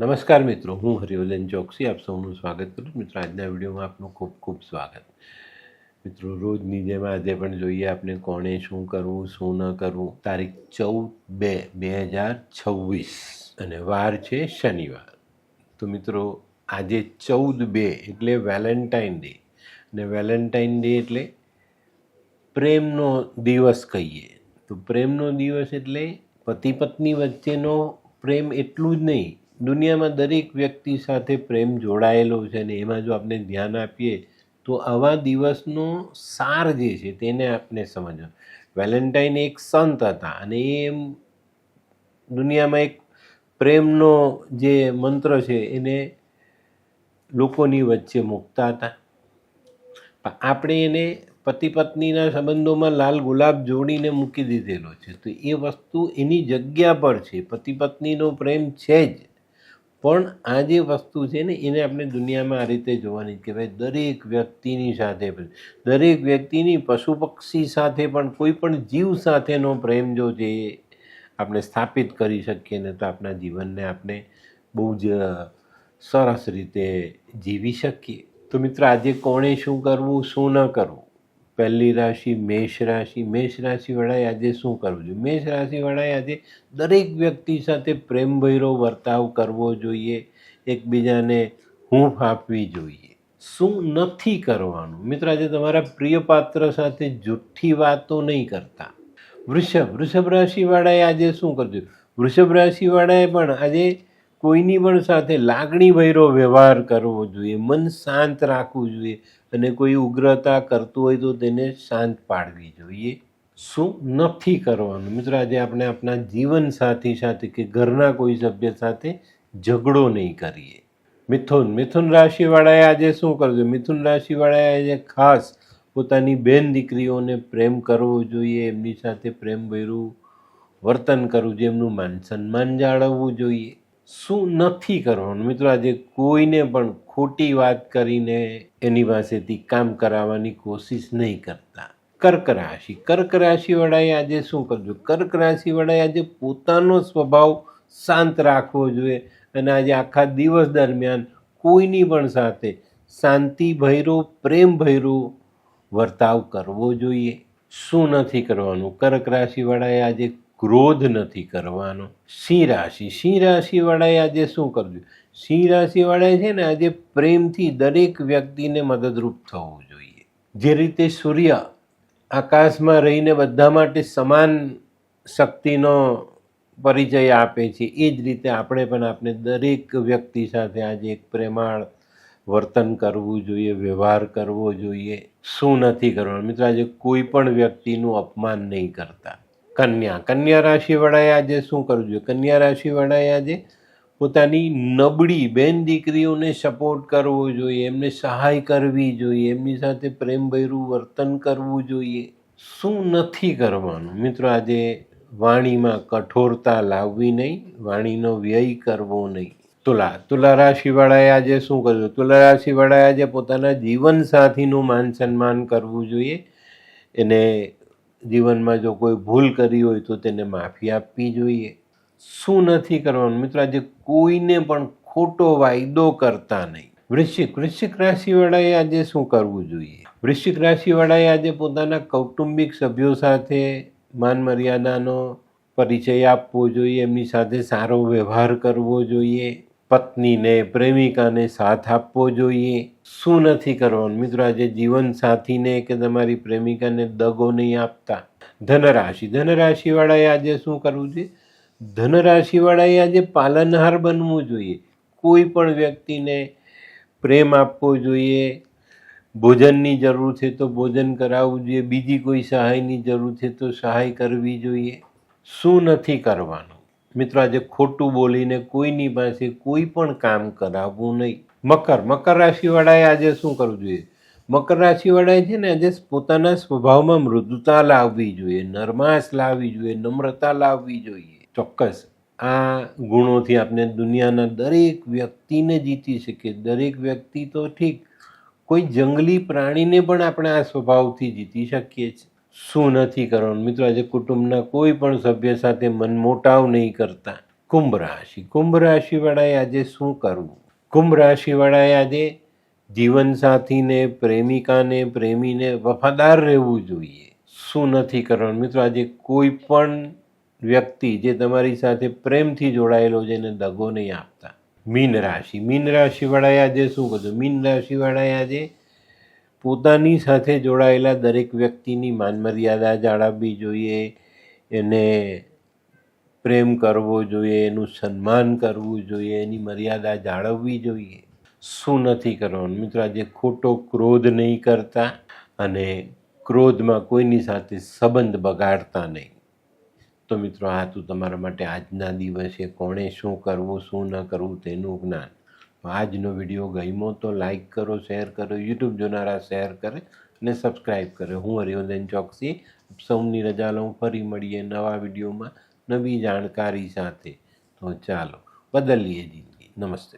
નમસ્કાર મિત્રો, હું હરિવર્ધન ચોકસી આપ સૌનું સ્વાગત કરું છું. મિત્રો, આજના વિડીયોમાં આપનું ખૂબ ખૂબ સ્વાગત. મિત્રો, રોજની જેમ આજે પણ જોઈએ આપણે કોણે શું કરવું શું ન કરવું. તારીખ 14/2/2026 અને વાર છે શનિવાર. તો મિત્રો, આજે 14/2 એટલે વેલેન્ટાઇન ડે, અને વેલેન્ટાઇન ડે એટલે પ્રેમનો દિવસ કહીએ. તો પ્રેમનો દિવસ એટલે પતિ પત્ની વચ્ચેનો પ્રેમ એટલું જ નહીં, દુનિયામાં દરેક વ્યક્તિ સાથે પ્રેમ જોડાયેલો છે. અને એમાં જો આપણે ધ્યાન આપીએ તો આવા દિવસનો સાર જે છે તેને આપણે સમજવું. વેલેન્ટાઇન એક સંત હતા અને એમ દુનિયામાં એક પ્રેમનો જે મંત્ર છે એને લોકોની વચ્ચે મૂકતા હતા. આપણે એને પતિ પત્નીના સંબંધોમાં લાલ ગુલાબ જોડીને મૂકી દીધેલો છે. તો એ વસ્તુ એની જગ્યા પર છે. પતિ પત્નીનો પ્રેમ છે જ, પણ આ જે વસ્તુ છે ને એને આપણે દુનિયામાં આ રીતે જોવાની કે ભાઈ દરેક વ્યક્તિની સાથે, દરેક વ્યક્તિની પશુ પક્ષી સાથે પણ કોઈ પણ જીવ સાથેનો પ્રેમ જો છે એ આપણે સ્થાપિત કરી શકીએ ને તો આપણા જીવનને આપણે બહુ જ સરસ રીતે જીવી શકીએ. તો મિત્રો, આજે કોણે શું કરવું શું ન કરવું. પહેલી રાશિ મેષ રાશિ. મેષ રાશિવાળાએ આજે શું કરવું જોઈએ? મેષ રાશિવાળાએ આજે દરેક વ્યક્તિ સાથે પ્રેમભર્યો વર્તાવ કરવો જોઈએ, એકબીજાને હૂંફ આપવી જોઈએ. શું નથી કરવાનું? મિત્રો, આજે તમારા પ્રિય પાત્ર સાથે જૂઠી વાતો નહીં કરતા. વૃષભ રાશિવાળાએ આજે શું કરવું? વૃષભ રાશિવાળાએ પણ આજે કોઈની પણ સાથે લાગણીભર્યો વ્યવહાર કરવો જોઈએ, મન શાંત રાખવું જોઈએ, અને કોઈ ઉગ્રતા કરતું હોય તો તેને શાંત પાડવી જોઈએ. શું નથી કરવાનું? મિત્રો, આજે આપણે આપણા જીવન સાથી સાથે કે ઘરના કોઈ સભ્ય સાથે ઝઘડો નહીં કરીએ. મિથુન રાશિવાળાએ આજે શું કરવું? મિથુન રાશિવાળાએ આજે ખાસ પોતાની બેન દીકરીઓને પ્રેમ કરવો જોઈએ, એમની સાથે પ્રેમભર્યું વર્તન કરવું જોઈએ, એમનું માન સન્માન જાળવવું જોઈએ. શું નથી કરવાનું? મિત્રો, આજે કોઈને પણ ખોટી વાત કરીને એની પાસેથી કામ કરાવવાની કોશિશ નહીં કરતા. કર્ક રાશિવાળાએ આજે શું કરવું? કર્ક રાશિવાળાએ આજે પોતાનો સ્વભાવ શાંત રાખવો જોઈએ અને આજે આખા દિવસ દરમિયાન કોઈની પણ સાથે શાંતિભર્યો પ્રેમભર્યો વર્તાવ કરવો જોઈએ. શું નથી કરવાનું? કર્ક રાશિવાળાએ આજે ક્રોધ નથી કરવાનો. સિંહ રાશિવાળાએ આજે શું કરવું? સિંહ રાશિવાળાએ છે ને આજે પ્રેમથી દરેક વ્યક્તિને મદદરૂપ થવું જોઈએ. જે રીતે સૂર્ય આકાશમાં રહીને બધા માટે સમાન શક્તિનો પરિચય આપે છે, એ જ રીતે આપણે દરેક વ્યક્તિ સાથે આજે એક પ્રેમાળ વર્તન કરવું જોઈએ, વ્યવહાર કરવો જોઈએ. શું નથી કરવાનું? મિત્રો, આજે કોઈ પણ વ્યક્તિનું અપમાન નહીં કરતા. કન્યા રાશિવાળાએ આજે શું કરવું જોઈએ? કન્યા રાશિવાળાએ આજે પોતાની નબળી બેન દીકરીઓને સપોર્ટ કરવો જોઈએ, એમને સહાય કરવી જોઈએ, એમની સાથે પ્રેમભર્યું વર્તન કરવું જોઈએ. શું નથી કરવાનું? મિત્રો, આજે વાણીમાં કઠોરતા લાવવી નહીં, વાણીનો વ્યય કરવો નહીં. તુલા રાશિવાળાએ આજે શું કરવું? તુલા રાશિવાળાએ આજે પોતાના જીવન સાથીનું માન સન્માન કરવું જોઈએ. એને જીવનમાં જો કોઈ ભૂલ કરી હોય તો તેને માફી આપવી જોઈએ. શું નથી કરવાનું? મિત્રો, આજે કોઈને પણ ખોટો વાયદો કરતા નહીં. વૃશ્ચિક રાશિવાળાએ આજે શું કરવું જોઈએ? વૃશ્ચિક રાશિવાળાએ આજે પોતાના કૌટુંબિક સભ્યો સાથે માન મર્યાદાનો પરિચય આપવો જોઈએ, એમની સાથે સારો વ્યવહાર કરવો જોઈએ, પત્નીને પ્રેમિકાને સાથ આપવો જોઈએ. શું નથી કરવાનું? મિત્રો, આજે જીવન સાથીને કે તમારી પ્રેમિકાને દગો નહીં આપતા. ધનરાશિવાળાએ આજે શું કરવું જોઈએ? ધનરાશિવાળાએ આજે પાલનહાર બનવું જોઈએ. કોઈ પણ વ્યક્તિને પ્રેમ આપવો જોઈએ, ભોજનની જરૂર છે તો ભોજન કરાવવું જોઈએ, બીજી કોઈ સહાયની જરૂર છે તો સહાય કરવી જોઈએ. શું નથી કરવાનું? મિત્રો, આજે ખોટું બોલીને કોઈની પાસે કોઈ પણ કામ કરાવવું નહીં. મકર રાશિવાળાએ આજે શું કરવું જોઈએ? મકર રાશિવાળાએ છે ને આજે પોતાના સ્વભાવમાં મૃદુતા લાવવી જોઈએ, નરમાશ લાવવી જોઈએ, નમ્રતા લાવવી જોઈએ. ચોક્કસ આ ગુણોથી આપણે દુનિયાના દરેક વ્યક્તિને જીતી શકીએ. દરેક વ્યક્તિ તો ઠીક, કોઈ જંગલી પ્રાણીને પણ આપણે આ સ્વભાવથી જીતી શકીએ છીએ. શું નથી કરવાનું? મિત્રો, આજે કુટુંબના કોઈ પણ સભ્ય સાથે મનમોટાવ નહીં કરતા. કુંભ રાશિ. કુંભ રાશિવાળાએ આજે શું કરવું? કુંભ રાશિવાળાએ આજે જીવનસાથીને, પ્રેમિકાને, પ્રેમીને વફાદાર રહેવું જોઈએ. શું નથી કરવાનું મિત્રો? આજે કોઈ પણ વ્યક્તિ જે તમારી સાથે પ્રેમથી જોડાયેલો છે એને દગો નહીં આપતા. મીન રાશિ. મીન રાશિવાળાએ આજે શું કરવું? મીન રાશિવાળાએ આજે પોતાની સાથે જોડાયેલા દરેક વ્યક્તિની માન મર્યાદા જાળવવી જોઈએ, એને પ્રેમ કરવો જોઈએ, એનું સન્માન કરવું જોઈએ, એની મર્યાદા જાળવવી જોઈએ. શું નથી કરવાનું મિત્રો? આજે ખોટો ક્રોધ નહીં કરતા અને ક્રોધમાં કોઈની સાથે સંબંધ બગાડતા નહીં. તો મિત્રો, આ હતું તમારા માટે આજના દિવસે કોણે શું કરવું, શું ન કરવું તેનું જ્ઞાન. આજનો વિડીયો ગમ્યો તો લાઈક કરો, શેર કરો, યુટ્યુબ જોનારા શેર કરે અને સબસ્ક્રાઈબ કરે. હું હરિવર્ધન ચોકસી સૌની રજા લઉં. ફરી મળીએ નવા વિડીયોમાં નવી જાણકારી સાથે. તો ચાલો બદલીએ જિંદગી. નમસ્તે.